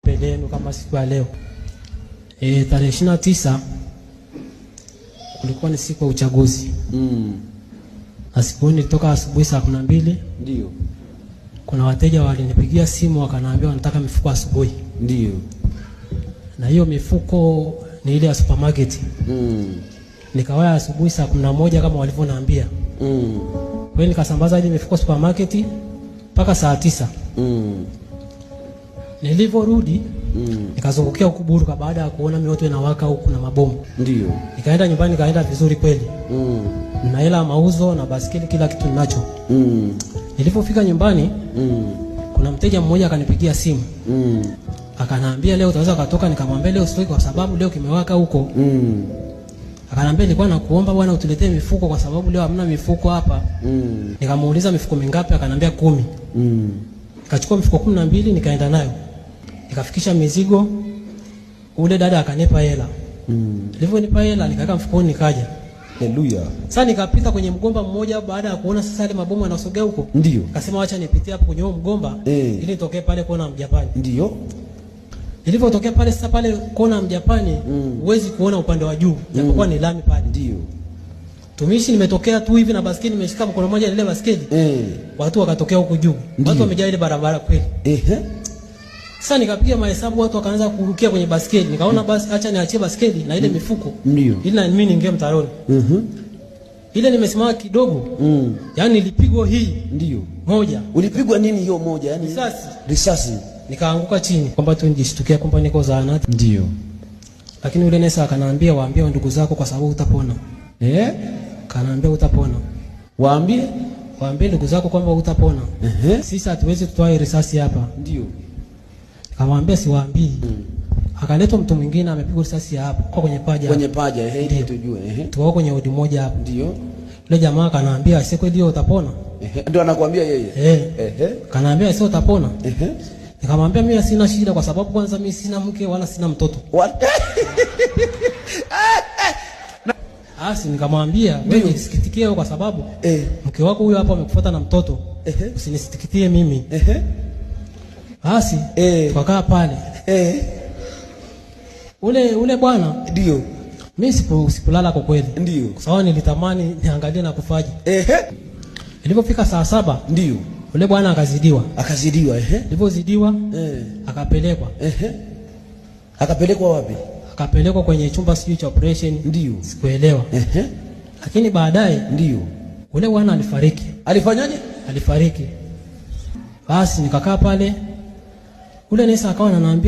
Pelenu kama siku ya leo. Tarehe 29 kulikuwa ni siku ya uchaguzi. Siku nilitoka asubuhi saa 12. Ndio. Kuna wateja walinipigia simu wakaniambia wanataka mifuko asubuhi. Ndio. Na hiyo mifuko ni ile ya supermarket. Nikawaya asubuhi saa 11 kama walivyoniambia. Kwa hiyo nikasambaza ile mifuko supermarket mpaka saa 9. Nilivyorudi nikazungukia huku Buruka baada ya kuona mioto inawaka huku na mabomu. Ndio. Nikaenda nyumbani, nikaenda vizuri kweli. Na hela mauzo na basikeli kila kitu ninacho. Nilipofika nyumbani kuna mteja mmoja akanipigia simu. Akaniambia leo utaweza kutoka? Nikamwambia leo sitoki kwa sababu leo kimewaka huko. Akaniambia nilikuwa nakuomba bwana utuletee mifuko kwa sababu leo hamna mifuko hapa. Nikamuuliza mifuko mingapi? Akaniambia 10. Nikachukua mifuko 12 nikaenda nayo. Nikafikisha mizigo. Ule dada akanipa hela. Niliponipa hela nikaweka mfukoni nikaja. Haleluya. Sasa nikapita kwenye mgomba mmoja baada ya kuona sasa ile mabomu yanasogea huko. Ndio. Akasema acha nipitie hapo kwenye mgomba ili nitokee pale kona Mjapani. Ndio. Nilipotokea pale sasa pale kona Mjapani huwezi kuona upande wa juu japokuwa ni lami pale. Ndio. Tumishi nimetokea tu hivi na baskeli nimeshika mkono mmoja ile baskeli. Watu wakatokea huko juu. Watu wamejaa ile barabara kweli. Sasa nikapiga mahesabu, watu wakaanza kurukia kwenye baskeli. Nikaona basi acha niachie baskeli na ile mifuko. Ndio. Ili na mimi niingie mtaroni. Ile nimesimama kidogo. Yaani nilipigwa hii. Ndio. Moja. Ulipigwa nini hiyo moja? Yaani risasi. Risasi. Nikaanguka chini kwamba tu nijishtukia kwamba niko zahanati. Ndio. Lakini yule nesa akaniambia waambie ndugu zako kwa sababu utapona. Kanaambia utapona. Waambie ndugu zako kwamba utapona. Sisi hatuwezi kutoa risasi hapa. Ndio. Akamwambia siwaambii. Akaletwa mtu mwingine amepigwa risasi hapa kwa kwenye paja. Kwenye paja, ili tujue. Tuko kwenye wodi moja hapa. Ndio. Yule jamaa akaniambia si kweli utapona. Ndio anakuambia yeye. Kanaambia sio utapona. Nikamwambia mimi sina shida kwa sababu kwanza mimi sina mke wala sina mtoto. Nikamwambia wewe usisikitikie kwa sababu mke wako huyo hapa amekufuata na mtoto. Usinisikitie mimi. Tukakaa pale. Ule bwana ndio. Mimi sipolala kwa kweli. Ndio. Kwa sababu nilitamani niangalie na kufaje. Ilipofika saa 7 ndio. Ule bwana akazidiwa. Alipozidiwa akapelekwa. Akapelekwa wapi? Akapelekwa kwenye chumba sijui cha operation. Ndio. Sikuelewa. Lakini baadaye ndio. Ule bwana alifariki. Alifanyaje? Alifariki. Basi nikakaa pale. Ule nesa akawa ananiambia